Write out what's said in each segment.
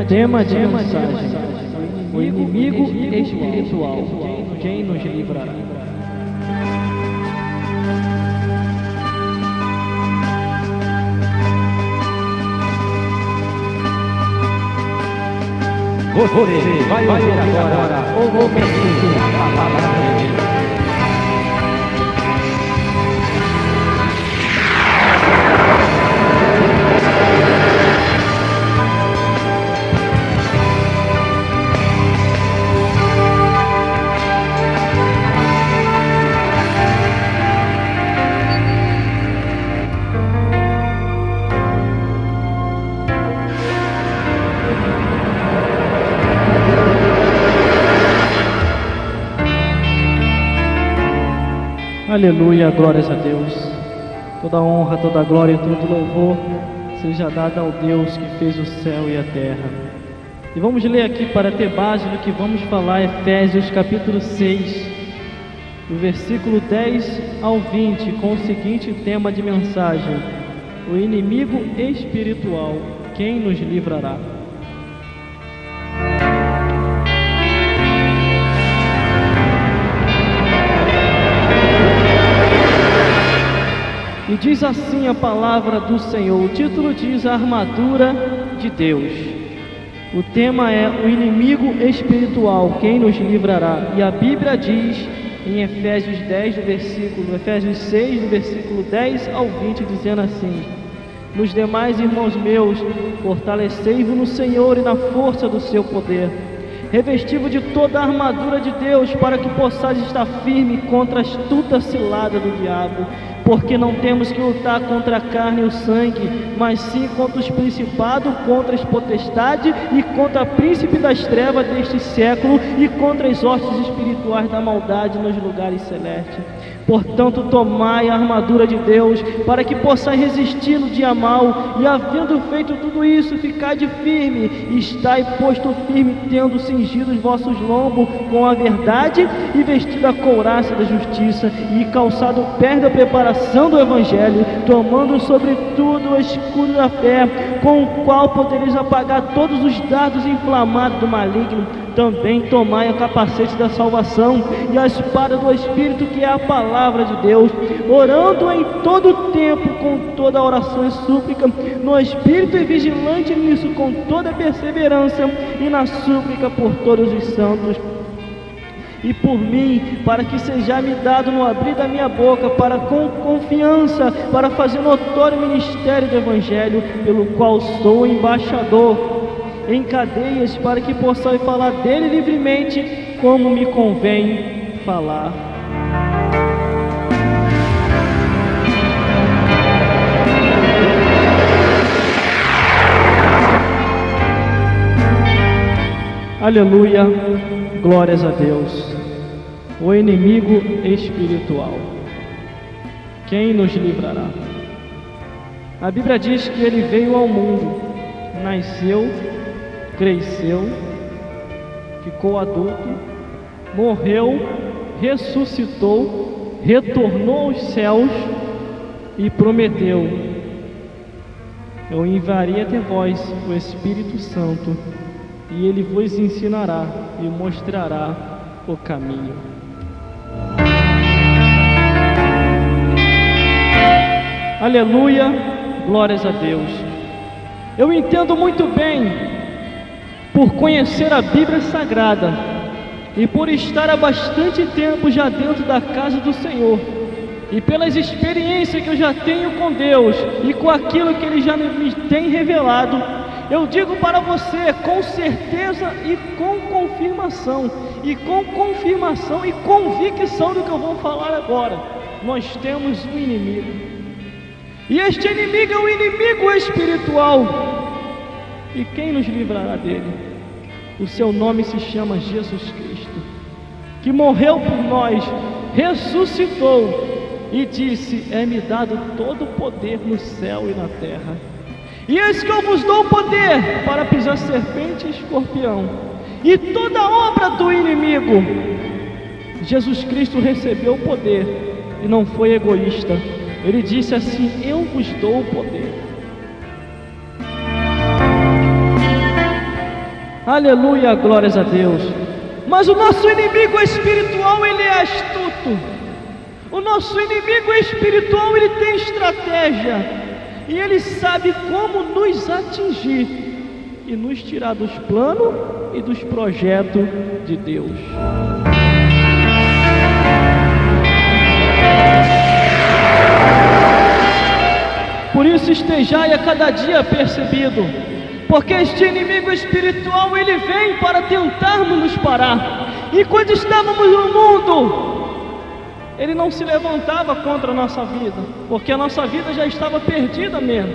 Tema de mensagem: o inimigo espiritual. Quem nos livrará? Você vai ouvir agora o momento da palavra de Deus. Aleluia, glórias a Deus. Toda honra, toda glória e todo louvor seja dada ao Deus que fez o céu e a terra. E vamos ler aqui para ter base do que vamos falar, Efésios capítulo 6, do versículo 10 ao 20, com o seguinte tema de mensagem: o inimigo espiritual, quem nos livrará? E diz assim a palavra do Senhor. O título diz: a armadura de Deus. O tema é o inimigo espiritual, quem nos livrará? E a Bíblia diz em Efésios 6, do versículo 10 ao 20, dizendo assim: nos demais, irmãos meus, fortalecei-vos no Senhor e na força do seu poder. Revesti-vos de toda a armadura de Deus, para que possais estar firme contra a astuta cilada do diabo. Porque não temos que lutar contra a carne e o sangue, mas sim contra os principados, contra as potestades e contra a príncipe das trevas deste século e contra as hostes espirituais da maldade nos lugares celestes. Portanto, tomai a armadura de Deus, para que possais resistir no dia mau, e havendo feito tudo isso, ficai firme, e estai posto firme, tendo cingido os vossos lombos com a verdade, e vestido a couraça da justiça, e calçado o pé da preparação do Evangelho, tomando sobretudo o escudo da fé, com o qual podereis apagar todos os dardos inflamados do maligno. Também tomai o capacete da salvação e a espada do Espírito, que é a palavra de Deus, orando em todo o tempo com toda oração e súplica no Espírito, e vigilante nisso com toda perseverança e na súplica por todos os santos e por mim, para que seja me dado no abrir da minha boca, para com confiança, para fazer notório o ministério do Evangelho, pelo qual sou embaixador em cadeias, para que possais falar dele livremente, como me convém falar. Aleluia, glórias a Deus. O inimigo espiritual, quem nos livrará? A Bíblia diz que ele veio ao mundo, nasceu, cresceu, ficou adulto, morreu, ressuscitou, retornou aos céus e prometeu: eu enviarei até vós o Espírito Santo, e ele vos ensinará e mostrará o caminho. Aleluia, glórias a Deus. Eu entendo muito bem, por conhecer a Bíblia Sagrada e por estar há bastante tempo já dentro da casa do Senhor, e pelas experiências que eu já tenho com Deus e com aquilo que Ele já me tem revelado, eu digo para você com certeza e com confirmação e convicção do que eu vou falar agora: nós temos um inimigo, e este inimigo é um inimigo espiritual. E quem nos livrará dele? O seu nome se chama Jesus Cristo, que morreu por nós, ressuscitou e disse: é-me dado todo o poder no céu e na terra. E eis que eu vos dou o poder para pisar serpente e escorpião, e toda obra do inimigo. Jesus Cristo recebeu o poder e não foi egoísta. Ele disse assim: eu vos dou o poder. Aleluia, glórias a Deus. Mas o nosso inimigo espiritual, ele é astuto. O nosso inimigo espiritual, ele tem estratégia. E ele sabe como nos atingir e nos tirar dos planos e dos projetos de Deus. Por isso estejai a cada dia percebido, porque este inimigo espiritual, ele vem para tentarmos nos parar. E quando estávamos no mundo, ele não se levantava contra a nossa vida, porque a nossa vida já estava perdida mesmo.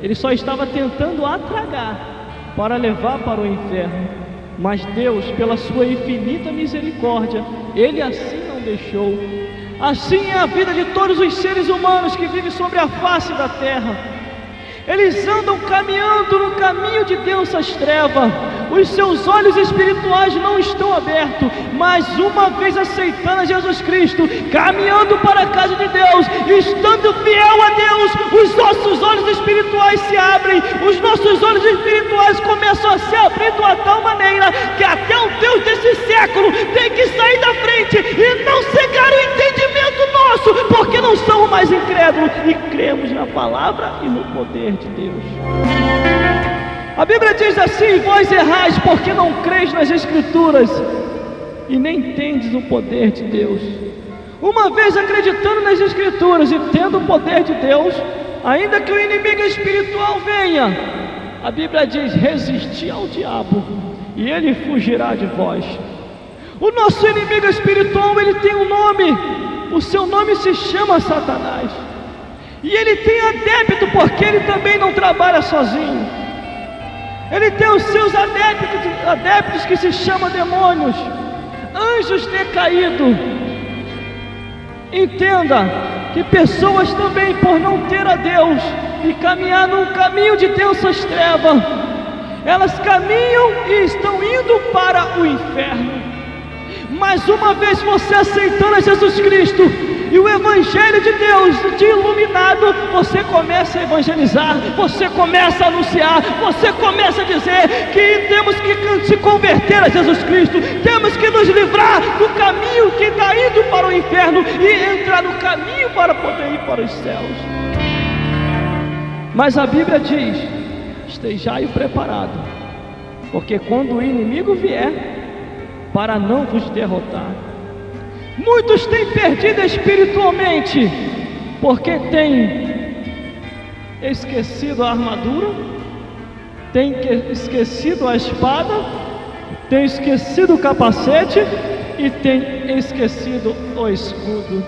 Ele só estava tentando atragar para levar para o inferno. Mas Deus, pela sua infinita misericórdia, ele assim não deixou. Assim é a vida de todos os seres humanos que vivem sobre a face da terra. Eles andam caminhando no caminho de densas trevas. Os seus olhos espirituais não estão abertos, mas uma vez aceitando a Jesus Cristo, caminhando para a casa de Deus, estando fiel a Deus, os nossos olhos espirituais se abrem. Os nossos olhos espirituais começam a se abrir de uma tal maneira que até o Deus desse século tem que sair da frente e não cegar o entendimento nosso, porque não somos mais incrédulos e cremos na palavra e no poder de Deus. A Bíblia diz assim: vós errais porque não creis nas Escrituras e nem tendes o poder de Deus. Uma vez acreditando nas Escrituras e tendo o poder de Deus, ainda que o inimigo espiritual venha, a Bíblia diz: resisti ao diabo e ele fugirá de vós. O nosso inimigo espiritual, ele tem um nome. O seu nome se chama Satanás. E ele tem adepto, porque ele também não trabalha sozinho. Ele tem os seus adeptos que se chamam demônios, anjos decaídos. Entenda que pessoas também, por não ter a Deus e caminhar num caminho de densas trevas, elas caminham e estão indo para o inferno. Mas uma vez você aceitando a Jesus Cristo e o Evangelho de Deus te iluminado, você começa a evangelizar, você começa a anunciar, você começa a dizer que temos que se converter a Jesus Cristo, temos que nos livrar do caminho que está indo para o inferno e entrar no caminho para poder ir para os céus. Mas a Bíblia diz: estejai preparado, porque quando o inimigo vier, para não vos derrotar. Muitos têm perdido espiritualmente, porque têm esquecido a armadura, têm esquecido a espada, têm esquecido o capacete e têm esquecido o escudo.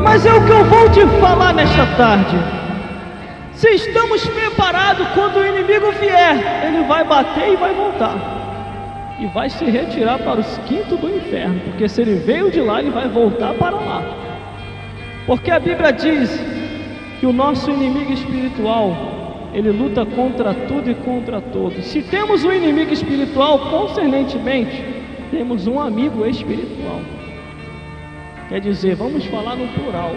Mas é o que eu vou te falar nesta tarde. Se estamos preparados, quando o inimigo vier, ele vai bater e vai voltar. E vai se retirar para os quintos do inferno. Porque se ele veio de lá, ele vai voltar para lá. Porque a Bíblia diz que o nosso inimigo espiritual, ele luta contra tudo e contra todos. Se temos um inimigo espiritual, concernentemente, temos um amigo espiritual. Quer dizer, vamos falar no plural.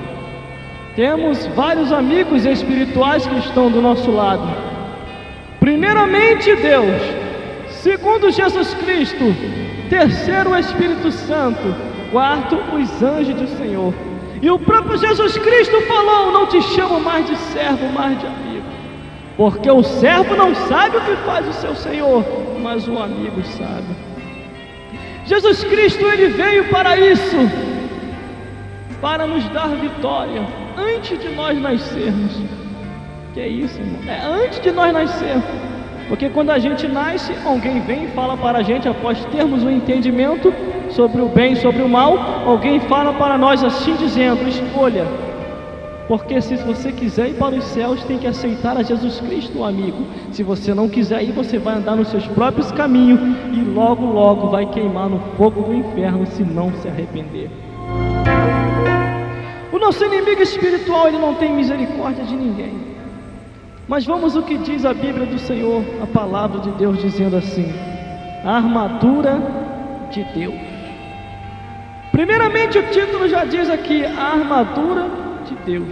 Temos vários amigos espirituais que estão do nosso lado. Primeiramente Deus, segundo Jesus Cristo, terceiro o Espírito Santo, quarto os anjos do Senhor. E o próprio Jesus Cristo falou: não te chamo mais de servo, mas de amigo, porque o servo não sabe o que faz o seu Senhor, mas o amigo sabe. Jesus Cristo, ele veio para isso, para nos dar vitória, antes de nós nascermos. Que é isso, irmão? É antes de nós nascermos. Porque quando a gente nasce, alguém vem e fala para a gente, após termos um entendimento sobre o bem e sobre o mal, alguém fala para nós assim, dizendo: escolha. Porque se você quiser ir para os céus, tem que aceitar a Jesus Cristo, amigo. Se você não quiser ir, você vai andar nos seus próprios caminhos e logo, logo vai queimar no fogo do inferno, se não se arrepender. O nosso inimigo espiritual, ele não tem misericórdia de ninguém. Mas vamos o que diz a Bíblia do Senhor, a palavra de Deus, dizendo assim: a armadura de Deus. Primeiramente, o título já diz aqui, a armadura de Deus,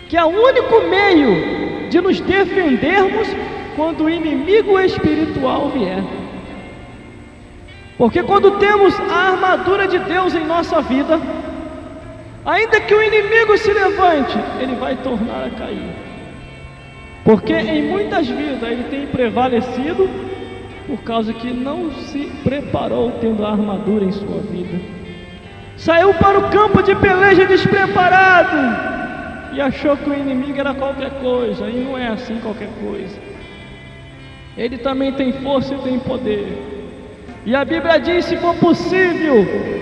que é o único meio de nos defendermos quando o inimigo espiritual vier. Porque quando temos a armadura de Deus em nossa vida, ainda que o inimigo se levante, ele vai tornar a cair. Porque em muitas vidas ele tem prevalecido por causa que não se preparou tendo a armadura em sua vida. Saiu para o campo de peleja despreparado e achou que o inimigo era qualquer coisa, e não é assim qualquer coisa. Ele também tem força e tem poder. E a Bíblia diz, se for possível,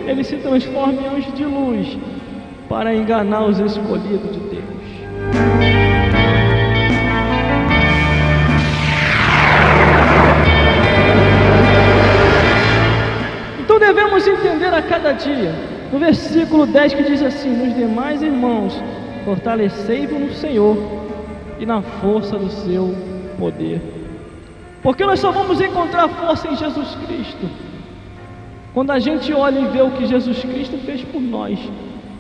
ele se transforma em anjo de luz para enganar os escolhidos de Deus. Então devemos entender a cada dia, no versículo 10 que diz assim, nos demais irmãos, fortalecei-vos no Senhor e na força do seu poder. Porque nós só vamos encontrar força em Jesus Cristo quando a gente olha e vê o que Jesus Cristo fez por nós.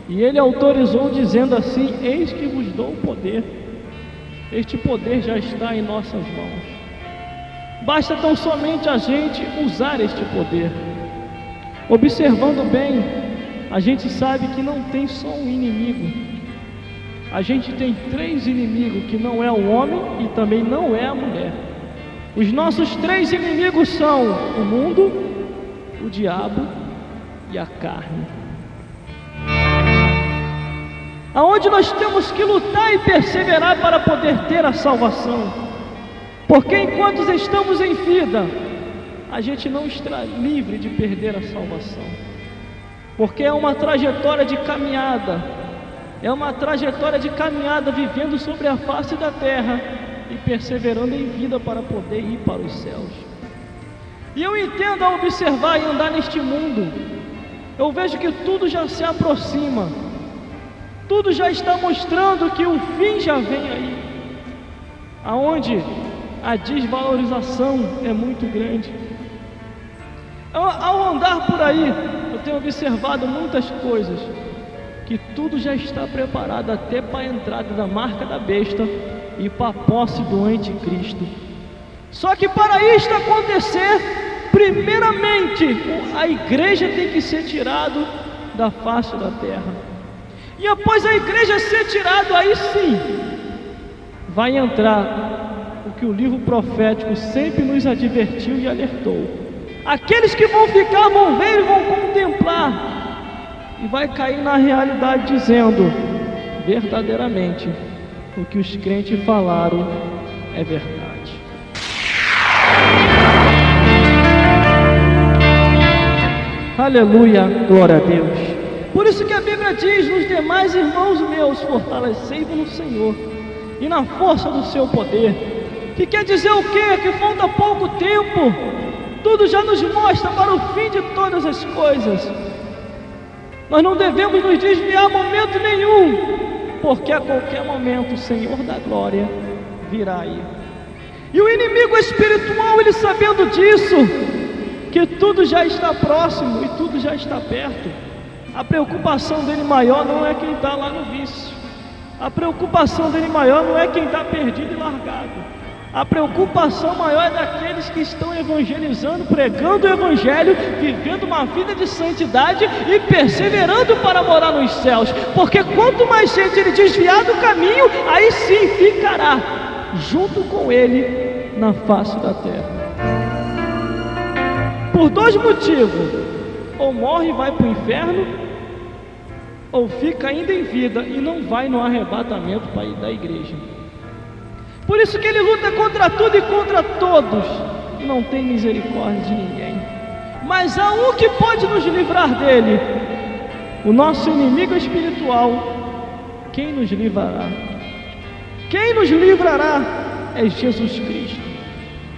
E Ele autorizou dizendo assim, eis que vos dou o poder. Este poder já está em nossas mãos. Basta tão somente a gente usar este poder. Observando bem, a gente sabe que não tem só um inimigo. A gente tem 3 inimigos, que não é o homem e também não é a mulher. Os nossos 3 inimigos são o mundo, o diabo e a carne. Aonde nós temos que lutar e perseverar para poder ter a salvação. Porque enquanto estamos em vida, a gente não está livre de perder a salvação. Porque é uma trajetória de caminhada. É uma trajetória de caminhada vivendo sobre a face da terra e perseverando em vida para poder ir para os céus. E eu entendo ao observar e andar neste mundo, eu vejo que tudo já se aproxima, tudo já está mostrando que o fim já vem aí, aonde a desvalorização é muito grande. Ao andar por aí, eu tenho observado muitas coisas, que tudo já está preparado até para a entrada da marca da besta e para a posse do anticristo. Só que para isto acontecer, primeiramente a igreja tem que ser tirada da face da terra. E após a igreja ser tirada, aí sim vai entrar o que o livro profético sempre nos advertiu e alertou. Aqueles que vão ficar vão ver e vão contemplar, e vai cair na realidade dizendo, verdadeiramente, o que os crentes falaram é verdade. Aleluia, glória a Deus. Por isso que a Bíblia diz, nos demais irmãos meus, fortalecei-vos no Senhor e na força do seu poder. Que quer dizer o quê? Que falta pouco tempo, tudo já nos mostra para o fim de todas as coisas. Nós não devemos nos desviar a momento nenhum, porque a qualquer momento o Senhor da glória virá aí. E o inimigo espiritual, ele sabendo disso, que tudo já está próximo e tudo já está perto, a preocupação dele maior não é quem está lá no vício, a preocupação dele maior não é quem está perdido e largado. A preocupação maior é daqueles que estão evangelizando, pregando o evangelho, vivendo uma vida de santidade e perseverando para morar nos céus. Porque quanto mais gente ele desviar do caminho, aí sim ficará junto com ele na face da terra. Por 2 motivos: ou morre e vai para o inferno, ou fica ainda em vida e não vai no arrebatamento para ir da igreja. Por isso que ele luta contra tudo e contra todos, e não tem misericórdia de ninguém. Mas há um que pode nos livrar dele, o nosso inimigo espiritual. Quem nos livrará? Quem nos livrará é Jesus Cristo,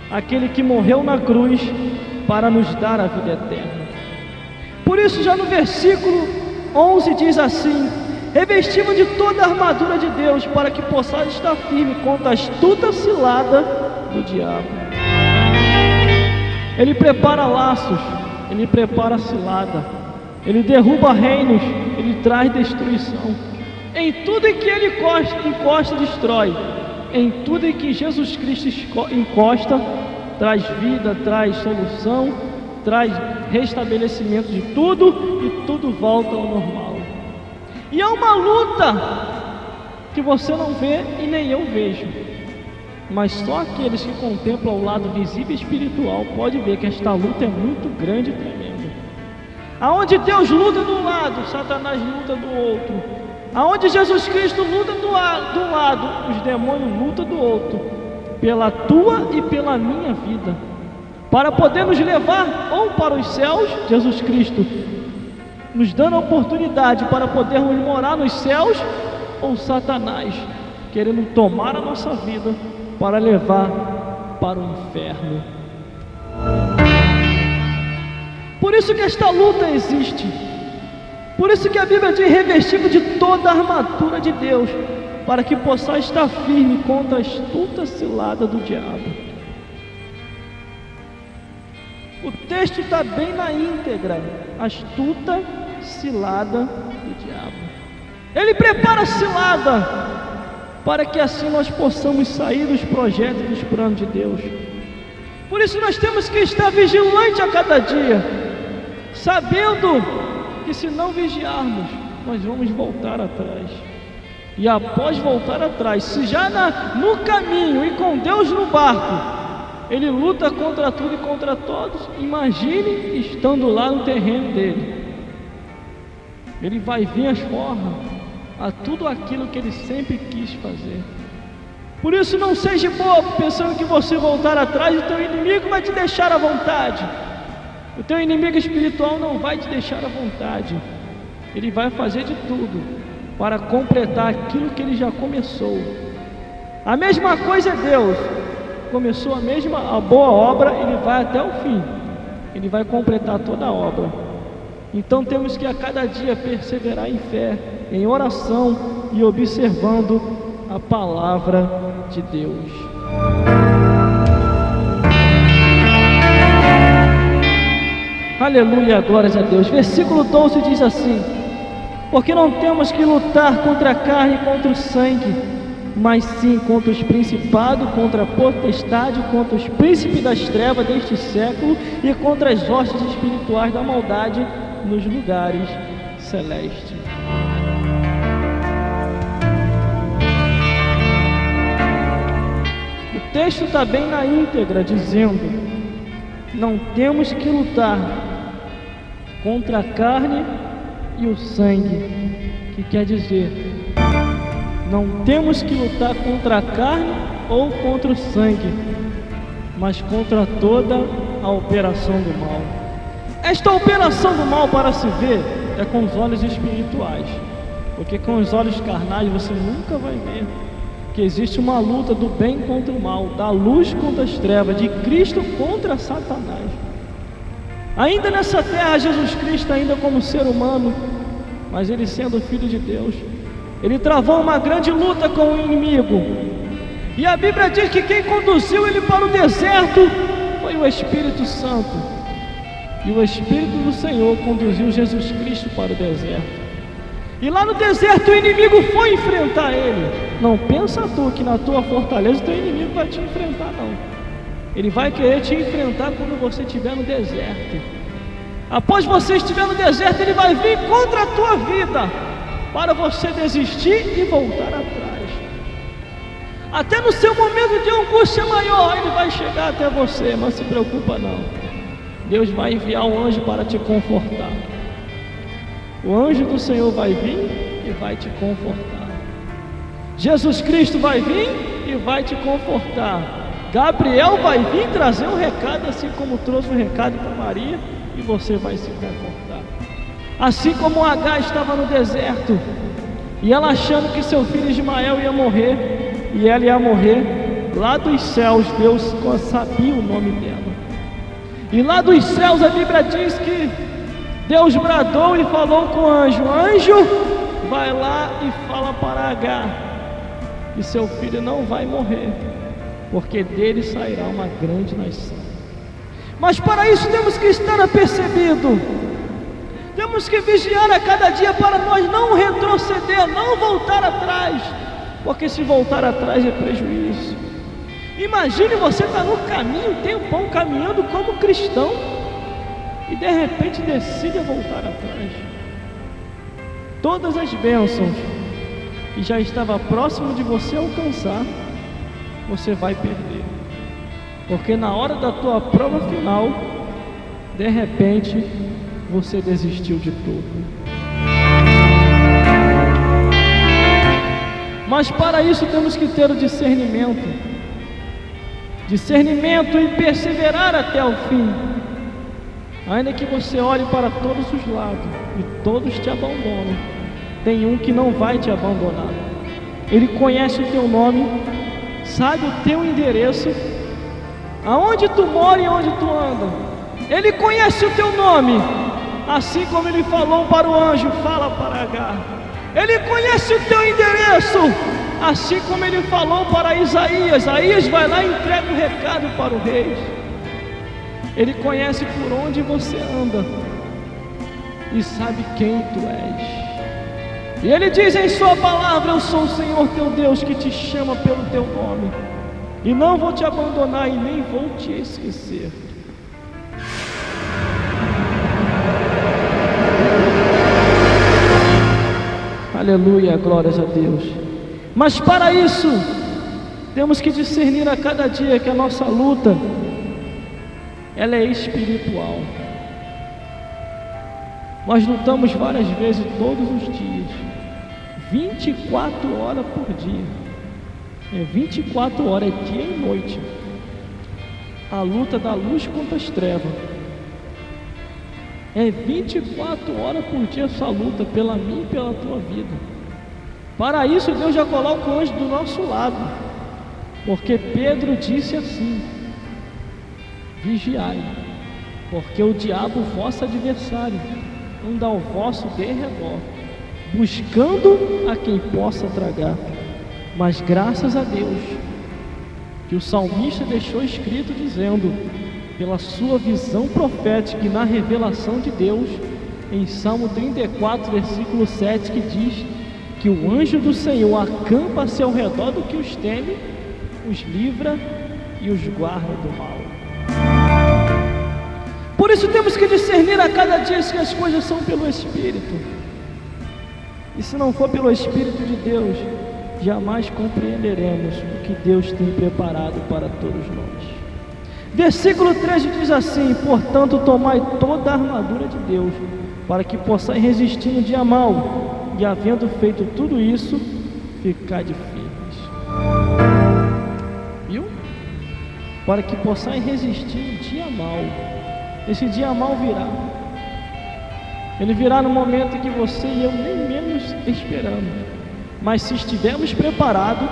aquele que morreu na cruz para nos dar a vida eterna. Por isso já no versículo 11 diz assim: revestimos de toda a armadura de Deus, para que possais estar firme contra a astuta cilada do diabo. Ele prepara laços, ele prepara cilada, Ele derruba reinos, ele traz destruição. Em tudo em que ele encosta, destrói. Em tudo em que Jesus Cristo encosta, traz vida, traz solução, traz restabelecimento de tudo e tudo volta ao normal. E é uma luta que você não vê e nem eu vejo, mas só aqueles que contemplam o lado visível e espiritual pode ver que esta luta é muito grande e tremenda. Aonde Deus luta de um lado, Satanás luta do outro. Aonde Jesus Cristo luta do lado, os demônios lutam do outro, pela tua e pela minha vida, para poder nos levar ou para os céus, Jesus Cristo nos dando a oportunidade para podermos morar nos céus, ou Satanás querendo tomar a nossa vida para levar para o inferno. Por isso que esta luta existe. Por isso que a Bíblia diz: revestido de toda a armadura de Deus, para que possa estar firme contra a astuta cilada do diabo. O texto está bem na íntegra: astuta cilada do diabo. Ele prepara a cilada para que assim nós possamos sair dos projetos e dos planos de Deus. Por isso nós temos que estar vigilante a cada dia, sabendo que se não vigiarmos, nós vamos voltar atrás. E após voltar atrás, se já no caminho e com Deus no barco, ele luta contra tudo e contra todos, imagine estando lá no terreno dele. Ele vai vir as formas a tudo aquilo que ele sempre quis fazer. Por isso não seja bobo pensando que você voltar atrás, o teu inimigo vai te deixar à vontade. O teu inimigo espiritual não vai te deixar à vontade. Ele vai fazer de tudo para completar aquilo que ele já começou. A mesma coisa é Deus. Começou a boa obra, ele vai até o fim. Ele vai completar toda a obra. Então temos que a cada dia perseverar em fé, em oração e observando a palavra de Deus. Aleluia, glórias a Deus. Versículo 12 diz assim: porque não temos que lutar contra a carne e contra o sangue, mas sim contra os principados, contra a potestade, contra os príncipes das trevas deste século e contra as hostes espirituais da maldade nos lugares celestes. O texto está bem na íntegra, dizendo: não temos que lutar contra a carne e o sangue, que quer dizer, não temos que lutar contra a carne ou contra o sangue, mas contra toda a operação do mal. Esta operação do mal, para se ver, é com os olhos espirituais, porque com os olhos carnais você nunca vai ver que existe uma luta do bem contra o mal, da luz contra as trevas, de Cristo contra Satanás. Ainda nessa terra, Jesus Cristo, ainda como ser humano, mas ele sendo filho de Deus, ele travou uma grande luta com o inimigo. E a Bíblia diz que quem conduziu ele para o deserto foi o Espírito Santo. E o Espírito do Senhor conduziu Jesus Cristo para o deserto. E lá no deserto o inimigo foi enfrentar ele. Não pensa tu que na tua fortaleza o teu inimigo vai te enfrentar, não. Ele vai querer te enfrentar quando você estiver no deserto. Após você estiver no deserto, ele vai vir contra a tua vida, para você desistir e voltar atrás. Até no seu momento de angústia maior, ele vai chegar até você, mas se preocupa não. Deus vai enviar um anjo para te confortar. O anjo do Senhor vai vir e vai te confortar. Jesus Cristo vai vir e vai te confortar. Gabriel vai vir trazer um recado, assim como trouxe um recado para Maria, e você vai se confortar. Assim como Agar estava no deserto, e ela achando que seu filho Ismael ia morrer, e ela ia morrer, lá dos céus Deus sabia o nome dela. E lá dos céus a Bíblia diz que Deus bradou e falou com o anjo: anjo, vai lá e fala para Agar que seu filho não vai morrer, porque dele sairá uma grande nação. Mas para isso temos que estar apercebido. Temos que vigiar a cada dia para nós não retroceder, não voltar atrás, porque se voltar atrás é prejuízo. Imagine você estar no caminho, um tempão caminhando como cristão, e de repente decide voltar atrás. Todas as bênçãos que já estava próximo de você alcançar, você vai perder, porque na hora da tua prova final, de repente, você desistiu de tudo. Mas para isso temos que ter o discernimento e perseverar até o fim. Ainda que você olhe para todos os lados e todos te abandonam, tem um que não vai te abandonar. Ele conhece o teu nome, sabe o teu endereço, aonde tu mora e onde tu anda. Ele conhece o teu nome, assim como ele falou para o anjo, fala para Agar. Ele conhece o teu endereço, assim como ele falou para Isaías. Isaías vai lá e entrega o recado para o rei. Ele conhece por onde você anda e sabe quem tu és. E ele diz em sua palavra: eu sou o Senhor teu Deus que te chama pelo teu nome, e não vou te abandonar e nem vou te esquecer. Aleluia, glórias a Deus. Mas para isso, temos que discernir a cada dia que a nossa luta, ela é espiritual. Nós lutamos várias vezes, todos os dias, 24 horas por dia. 24 horas, é dia e noite. A luta da luz contra as trevas. 24 horas por dia essa luta pela minha e pela tua vida. Para isso Deus já coloca o anjo do nosso lado, porque Pedro disse assim: vigiai, porque o diabo, vosso adversário, anda ao vosso derredor, buscando a quem possa tragar. Mas graças a Deus que o salmista deixou escrito dizendo, pela sua visão profética e na revelação de Deus, em Salmo 34, versículo 7, que diz que o anjo do Senhor acampa-se ao redor do que os teme, os livra e os guarda do mal. Por isso temos que discernir a cada dia se as coisas são pelo Espírito. E se não for pelo Espírito de Deus, jamais compreenderemos o que Deus tem preparado para todos nós. Versículo 13 diz assim: portanto, tomai toda a armadura de Deus, para que possais resistir no dia mau, e havendo feito tudo isso, ficai firmes. Viu? Para que possais resistir no dia mau. Esse dia mau virá. Ele virá no momento em que você e eu nem menos esperamos. Mas se estivermos preparados,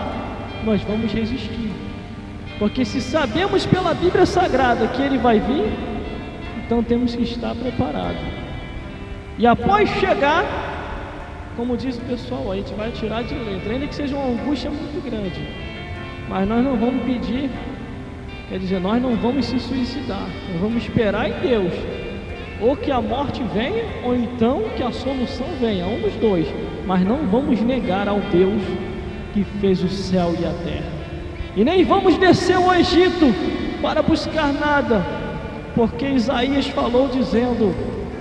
nós vamos resistir. Porque se sabemos pela Bíblia Sagrada que ele vai vir, então temos que estar preparados. E após chegar, como diz o pessoal, a gente vai tirar de letra, ainda que seja uma angústia muito grande, mas nós não vamos pedir, quer dizer, nós não vamos se suicidar, nós vamos esperar em Deus, ou que a morte venha, ou então que a solução venha, um dos dois, mas não vamos negar ao Deus que fez o céu e a terra. E nem vamos descer ao Egito para buscar nada, porque Isaías falou dizendo: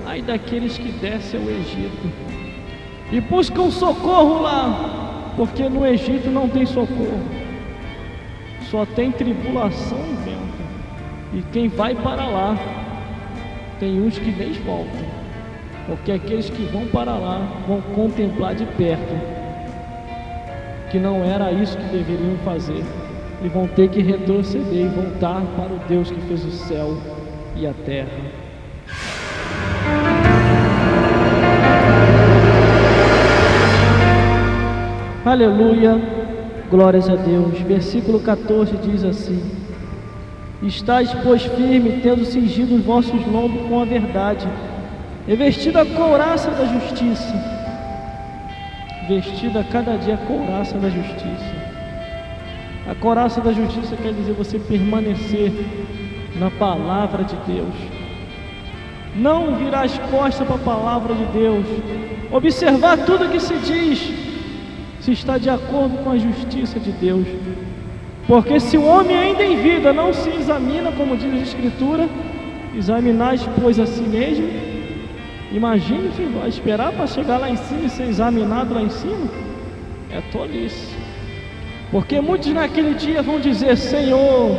ai daqueles que descem ao Egito e buscam socorro lá, porque no Egito não tem socorro, só tem tribulação e vento. E quem vai para lá, tem uns que nem voltam, porque aqueles que vão para lá vão contemplar de perto que não era isso que deveriam fazer, e vão ter que retroceder e voltar para o Deus que fez o céu e a terra. Aleluia, glórias a Deus. Versículo 14 diz assim: estais, pois, firme, tendo cingido os vossos lombos com a verdade, e vestido a couraça da justiça. Vestido a cada dia a couraça da justiça. A couraça da justiça quer dizer você permanecer na palavra de Deus, não virar as costas para a palavra de Deus, observar tudo que se diz, se está de acordo com a justiça de Deus. Porque se o homem ainda em vida não se examina, como diz a Escritura, examinar, pois, a si mesmo, imagine que vai esperar para chegar lá em cima e ser examinado lá em cima. É tolice. Porque muitos naquele dia vão dizer: Senhor,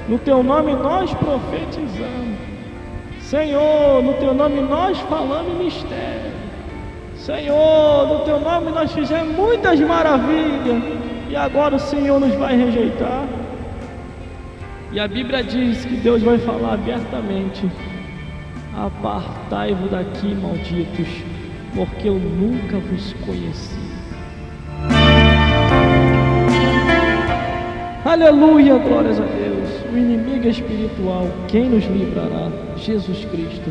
no teu nome nós profetizamos, Senhor, no teu nome nós falamos mistério, Senhor, no teu nome nós fizemos muitas maravilhas, e agora o Senhor nos vai rejeitar. E a Bíblia diz que Deus vai falar abertamente: apartai-vos daqui, malditos, porque eu nunca vos conheci. Aleluia, glórias a Deus. O inimigo é espiritual, quem nos livrará? Jesus Cristo.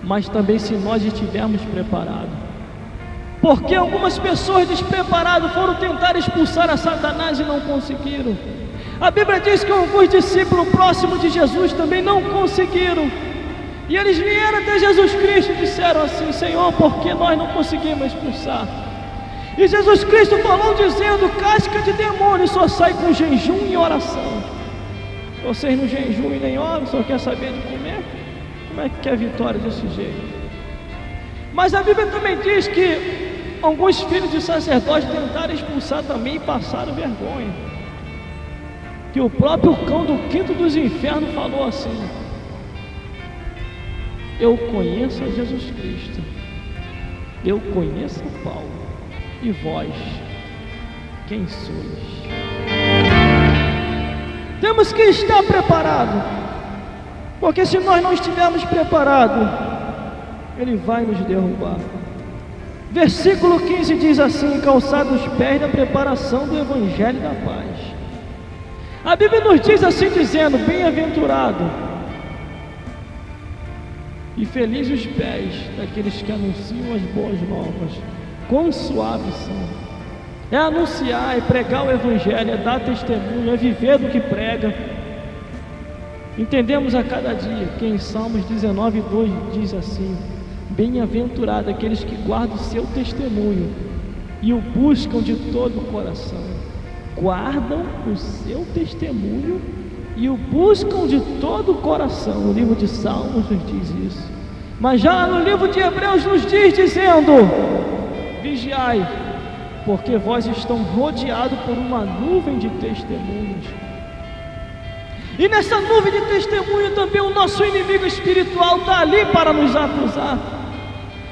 Mas também se nós estivermos preparados. Porque algumas pessoas despreparadas foram tentar expulsar a Satanás e não conseguiram. A Bíblia diz que alguns discípulos próximos de Jesus também não conseguiram. E eles vieram até Jesus Cristo e disseram assim: Senhor, por que nós não conseguimos expulsar? E Jesus Cristo falou dizendo: casca de demônio só sai com jejum e oração. Vocês não jejuam e nem oram, só quer saber de comer? Como é que é a vitória desse jeito? Mas a Bíblia também diz que alguns filhos de sacerdotes tentaram expulsar também e passaram vergonha. Que o próprio cão do quinto dos infernos falou assim: eu conheço a Jesus Cristo, eu conheço a Paulo, e vós, quem sois? Temos que estar preparados, porque se nós não estivermos preparados, Ele vai nos derrubar. Versículo 15 diz assim: calçados os pés da preparação do Evangelho da paz. A Bíblia nos diz assim dizendo: bem-aventurado e felizes os pés daqueles que anunciam as boas novas. Quão suaves são! É anunciar, é pregar o Evangelho, é dar testemunho, é viver do que prega. Entendemos a cada dia que em Salmos 19:2 diz assim: bem-aventurado aqueles que guardam o seu testemunho e o buscam de todo o coração. Guardam o seu testemunho e o buscam de todo o coração. O livro de Salmos nos diz isso. Mas já no livro de Hebreus nos diz dizendo: vigiai, porque vós estão rodeados por uma nuvem de testemunhos. E nessa nuvem de testemunho também o nosso inimigo espiritual está ali para nos acusar.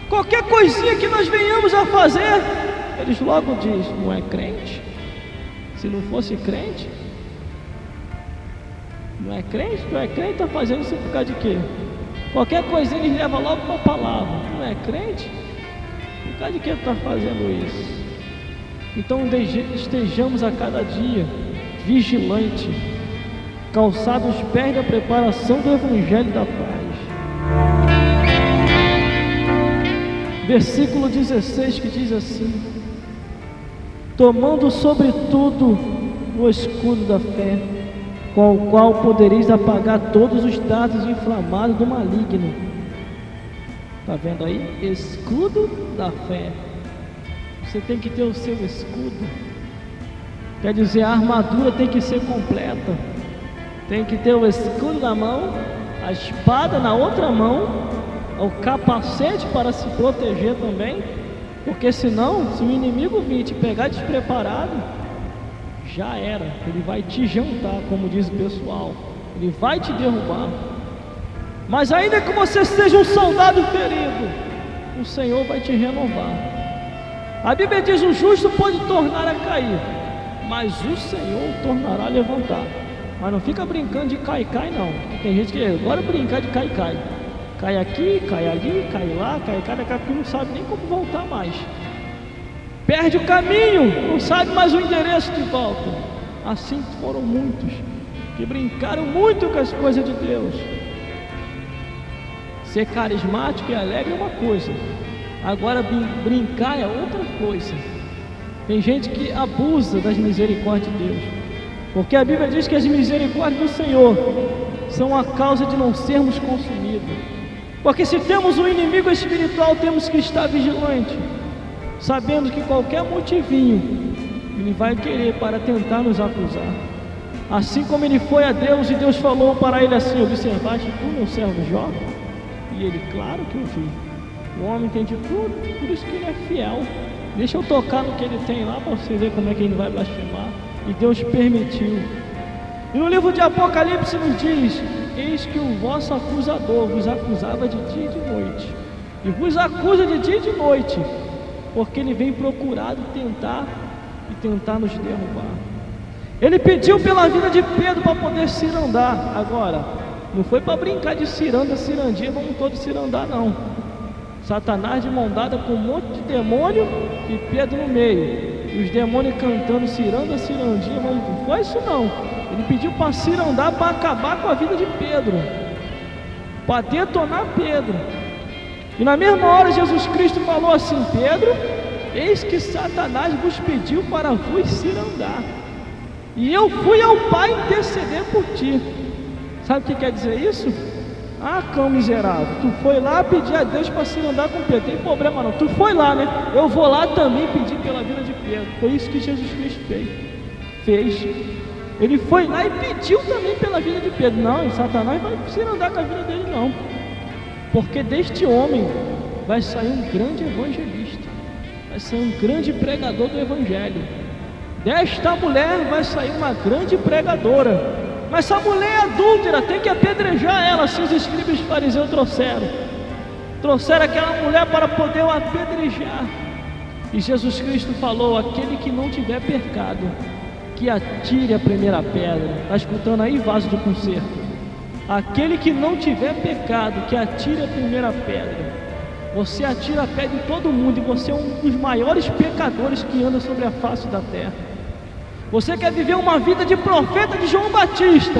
Qualquer coisinha que nós venhamos a fazer, eles logo dizem: não é crente. Se não fosse crente, não é crente, está fazendo isso por causa de quê? Qualquer coisinha eles levam logo para a palavra: não é crente? Por causa de que está fazendo isso? Então estejamos a cada dia vigilante, calçados os pés da preparação do Evangelho da paz. Versículo 16 que diz assim: tomando sobretudo o escudo da fé, com o qual podereis apagar todos os dardos inflamados do maligno. Está vendo aí? Escudo da fé. Você tem que ter o seu escudo. Quer dizer, a armadura tem que ser completa. Tem que ter o escudo na mão, a espada na outra mão, o capacete para se proteger também. Porque senão, se o inimigo vir te pegar despreparado, já era. Ele vai te jantar, como diz o pessoal. Ele vai te derrubar. Mas ainda que você seja um soldado ferido, o Senhor vai te renovar. A Bíblia diz: o justo pode tornar a cair, mas o Senhor o tornará a levantar. Mas não fica brincando de cai não. Tem gente que agora brincar de cai. Cai aqui, cai ali, cai lá, cai cá, daqui a pouco não sabe nem como voltar mais. Perde o caminho, não sabe mais o endereço de volta. Assim foram muitos que brincaram muito com as coisas de Deus. Ser carismático e alegre é uma coisa, agora brincar é outra coisa. Tem gente que abusa das misericórdias de Deus, porque a Bíblia diz que as misericórdias do Senhor são a causa de não sermos consumidos. Porque se temos um inimigo espiritual, temos que estar vigilante, sabendo que qualquer motivinho ele vai querer para tentar nos acusar. Assim como ele foi a Deus, e Deus falou para ele assim: observaste tu, meu servo Jó? E ele: claro que eu vi. O homem tem de tudo, por isso que ele é fiel. Deixa eu tocar no que ele tem lá para você ver como é que ele vai blasfemar. E Deus permitiu. E no livro de Apocalipse nos diz: eis que o vosso acusador vos acusava de dia e de noite, e vos acusa de dia e de noite, porque ele vem procurado tentar nos derrubar. Ele pediu pela vida de Pedro para poder cirandar. Agora, não foi para brincar de cirandinha, vamos todos cirandar, não. Satanás de mão dada com um monte de demônio e Pedro no meio, e os demônios cantando cirandinha, não foi isso não. Ele pediu para cirandar, para acabar com a vida de Pedro, para detonar Pedro. E na mesma hora Jesus Cristo falou assim: Pedro, eis que Satanás vos pediu para vos cirandar, e eu fui ao Pai interceder por ti. Sabe o que quer dizer isso? Ah, cão miserável, tu foi lá pedir a Deus para cirandar com Pedro, tem problema não, tu foi lá, né? Eu vou lá também pedir pela vida de Pedro. Foi isso que Jesus Cristo fez. Ele foi lá e pediu também pela vida de Pedro. Não, Satanás vai cirandar com a vida dele não, porque deste homem vai sair um grande evangelista, vai sair um grande pregador do evangelho. Desta mulher vai sair uma grande pregadora. Mas essa mulher é adúltera, tem que apedrejar ela. Se os escribas e fariseus trouxeram aquela mulher para poder o apedrejar. E Jesus Cristo falou: aquele que não tiver pecado, que atire a primeira pedra. Está escutando aí, vaso de conserto? Aquele que não tiver pecado, que atire a primeira pedra. Você atira a pedra em todo mundo, e você é um dos maiores pecadores que anda sobre a face da terra. Você quer viver uma vida de profeta de João Batista,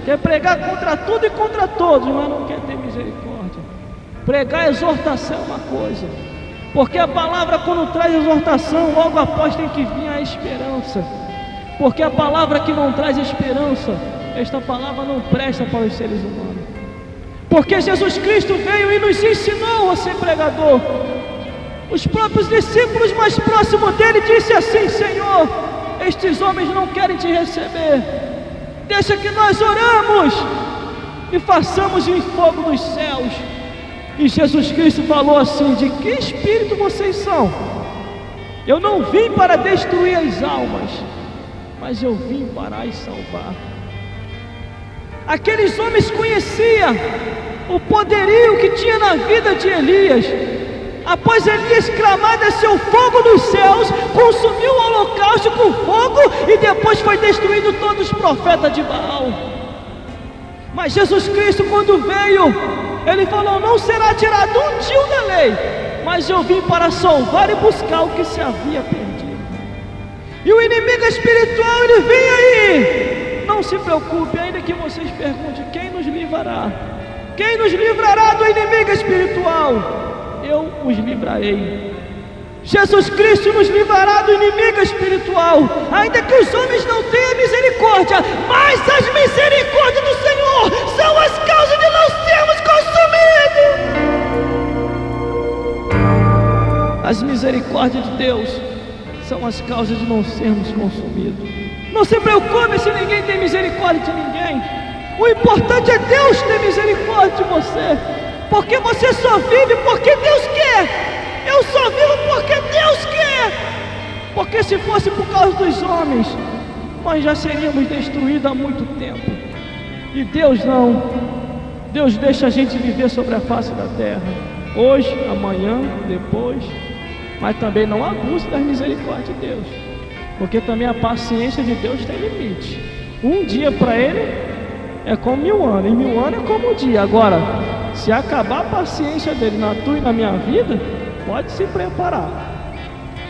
quer pregar contra tudo e contra todos, mas não quer ter misericórdia. Pregar exortação é uma coisa, porque a palavra, quando traz exortação, logo após tem que vir a esperança. Porque a palavra que não traz esperança, esta palavra não presta para os seres humanos. Porque Jesus Cristo veio e nos ensinou a ser pregador. Os próprios discípulos mais próximos dele disse assim: Senhor, estes homens não querem te receber, deixa que nós oramos e façamos em fogo dos céus. E Jesus Cristo falou assim: de que espírito vocês são? Eu não vim para destruir as almas, mas eu vim para as salvar. Aqueles homens conheciam o poderio que tinha na vida de Elias. Após Elias clamar, desceu fogo dos céus, consumiu o holocausto com fogo, e depois foi destruído todos os profetas de Baal. Mas Jesus Cristo, quando veio, ele falou: não será tirado um tio da lei, mas eu vim para salvar e buscar o que se havia perdido. E o inimigo espiritual, ele vem aí. Não se preocupe, ainda que vocês perguntem: quem nos livrará? Quem nos livrará do inimigo espiritual? Eu os livrarei. Jesus Cristo nos livrará do inimigo espiritual, ainda que os homens não tenham misericórdia, mas as misericórdias do Senhor são as causas de não sermos consumidos. As misericórdias de Deus são as causas de não sermos consumidos. Não se preocupe se ninguém tem misericórdia de ninguém. O importante é Deus ter misericórdia de você, porque você só vive porque Deus quer. Eu só vivo porque Deus quer. Porque se fosse por causa dos homens, nós já seríamos destruídos há muito tempo. E Deus não. Deus deixa a gente viver sobre a face da terra, hoje, amanhã, depois. Mas também não abuse das misericórdias de Deus, porque também a paciência de Deus tem limite. Um dia para Ele é como 1000 anos, e 1000 anos é como um dia. Agora, se acabar a paciência dele na tua e na minha vida, pode se preparar,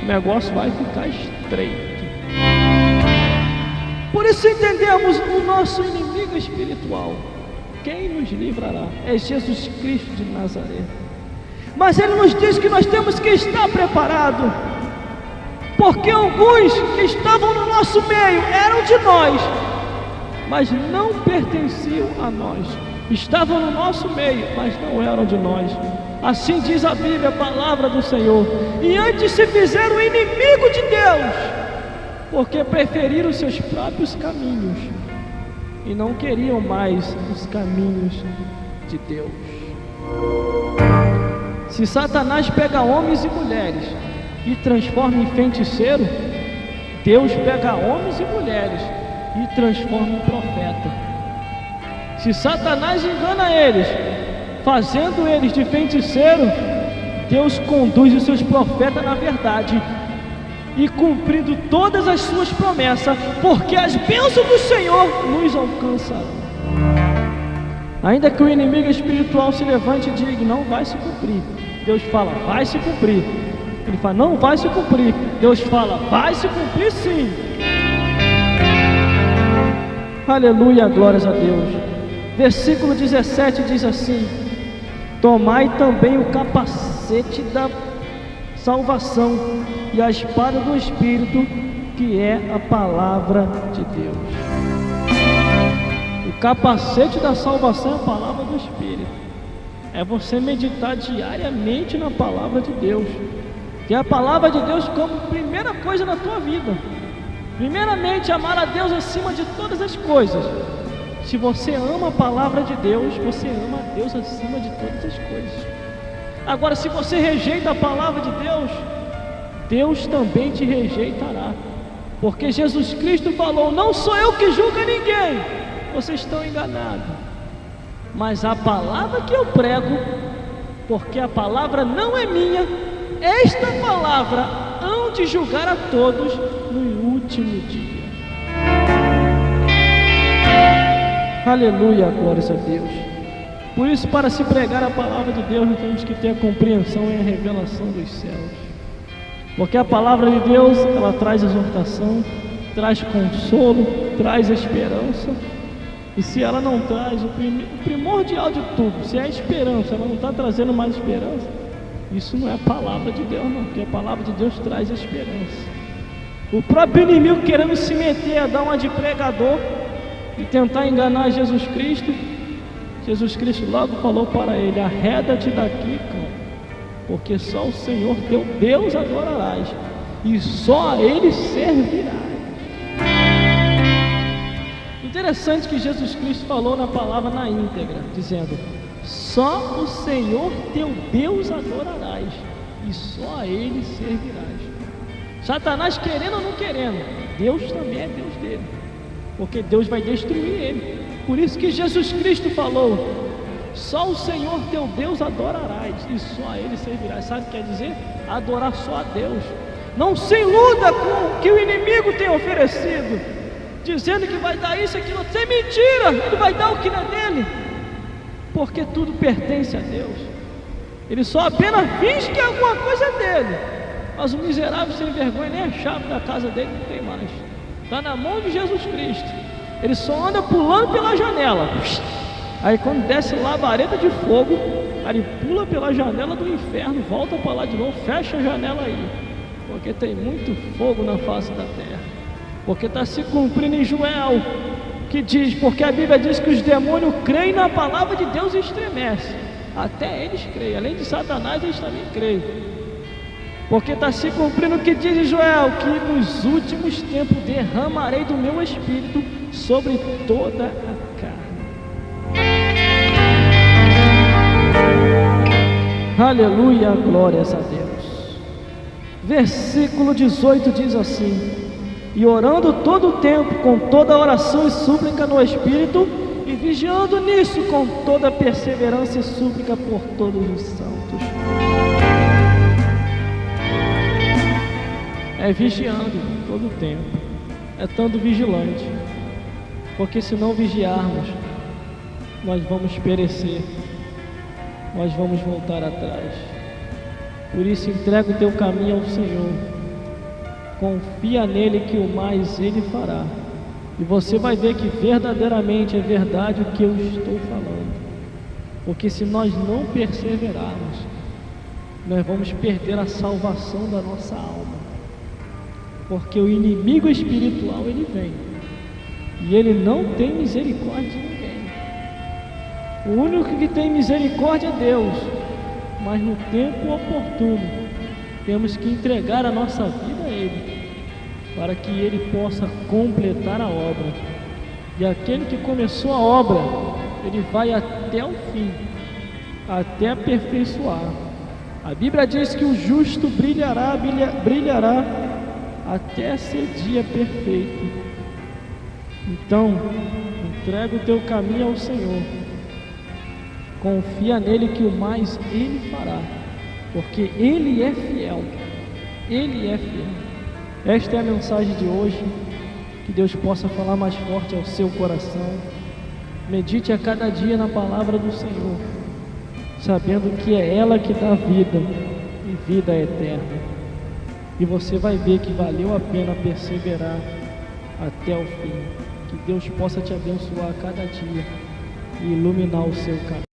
o negócio vai ficar estreito. Por isso entendemos o nosso inimigo espiritual. Quem nos livrará? É Jesus Cristo de Nazaré. Mas Ele nos diz que nós temos que estar preparados, porque alguns que estavam no nosso meio eram de nós, mas não pertenciam a nós. estavam no nosso meio, mas não eram de nós. Assim diz a Bíblia, a palavra do Senhor. E antes se fizeram inimigo de Deus, porque preferiram seus próprios caminhos e não queriam mais os caminhos de Deus. Se Satanás pega homens e mulheres e transforma em feiticeiro, Deus pega homens e mulheres e transforma em profeta. Se Satanás engana eles, fazendo eles de feiticeiro, Deus conduz os seus profetas na verdade e cumprindo todas as suas promessas, porque as bênçãos do Senhor nos alcançarão. Ainda que o inimigo espiritual se levante e diga, não vai se cumprir, Deus fala, vai se cumprir. Ele fala, não vai se cumprir, Deus fala, vai se cumprir sim. Aleluia, glórias a Deus. Versículo 17 diz assim: tomai também o capacete da salvação e a espada do Espírito, que é a palavra de Deus. O capacete da salvação é a palavra do Espírito. É você meditar diariamente na palavra de Deus. Ter a palavra de Deus como primeira coisa na tua vida. Primeiramente, amar a Deus acima de todas as coisas. Se você ama a palavra de Deus, você ama a Deus acima de todas as coisas. Agora, se você rejeita a palavra de Deus, Deus também te rejeitará. Porque Jesus Cristo falou, não sou eu que julgo ninguém, vocês estão enganados, mas a palavra que eu prego, porque a palavra não é minha, esta palavra hão de julgar a todos no último dia. Aleluia, glórias a Deus. Por isso, para se pregar a palavra de Deus, nós temos que ter a compreensão e a revelação dos céus. Porque a palavra de Deus, ela traz exortação, traz consolo, traz esperança. E se ela não traz, o primordial de tudo, se é a esperança, ela não está trazendo mais esperança, isso não é a palavra de Deus não, porque a palavra de Deus traz esperança. O próprio inimigo querendo se meter a dar uma de pregador e tentar enganar Jesus Cristo, Jesus Cristo logo falou para ele, arreda-te daqui, cão, porque só o Senhor teu Deus adorarás, e só a Ele servirás. Interessante que Jesus Cristo falou na palavra na íntegra, dizendo, só o Senhor teu Deus adorarás, e só a Ele servirás. Satanás querendo ou não querendo, Deus também é Deus dele, porque Deus vai destruir ele. Por isso que Jesus Cristo falou, só o Senhor teu Deus adorarás, e só a Ele servirás. Sabe o que quer dizer? Adorar só a Deus. Não se iluda com o que o inimigo tem oferecido, dizendo que vai dar isso, aquilo. Isso é mentira, ele vai dar o que não é dele, porque tudo pertence a Deus. Ele só apenas finge que alguma coisa é dele, mas o miserável sem vergonha, nem a chave da casa dele não tem mais, está na mão de Jesus Cristo. Ele só anda pulando pela janela, aí quando desce labareda de fogo, aí ele pula pela janela do inferno, volta para lá de novo, fecha a janela aí, porque tem muito fogo na face da terra, porque está se cumprindo em Joel, que diz, porque a Bíblia diz que os demônios creem na palavra de Deus e estremecem, até eles creem, além de Satanás eles também creem, porque está se cumprindo o que diz em Joel, que nos últimos tempos derramarei do meu Espírito sobre toda a carne. Aleluia, glórias a Deus. Versículo 18 diz assim, e orando todo o tempo, com toda oração e súplica no Espírito, e vigiando nisso com toda perseverança e súplica por todos os santos. É vigiando todo o tempo, é estando vigilante, porque se não vigiarmos, nós vamos perecer, nós vamos voltar atrás. Por isso entrega o teu caminho ao Senhor, confia nele que o mais ele fará, e você vai ver que verdadeiramente é verdade o que eu estou falando, porque se nós não perseverarmos, nós vamos perder a salvação da nossa alma, porque o inimigo espiritual ele vem, e ele não tem misericórdia de ninguém. O único que tem misericórdia é Deus, mas no tempo oportuno temos que entregar a nossa vida a Ele, para que Ele possa completar a obra. E aquele que começou a obra, ele vai até o fim, até aperfeiçoar. A Bíblia diz que o justo brilhará até ser dia perfeito. Então, entrega o teu caminho ao Senhor, confia nele que o mais Ele fará, porque Ele é fiel, Ele é fiel. Esta é a mensagem de hoje. Que Deus possa falar mais forte ao seu coração. Medite a cada dia na palavra do Senhor, sabendo que é ela que dá vida e vida eterna. E você vai ver que valeu a pena perseverar até o fim. Que Deus possa te abençoar a cada dia e iluminar o seu caminho.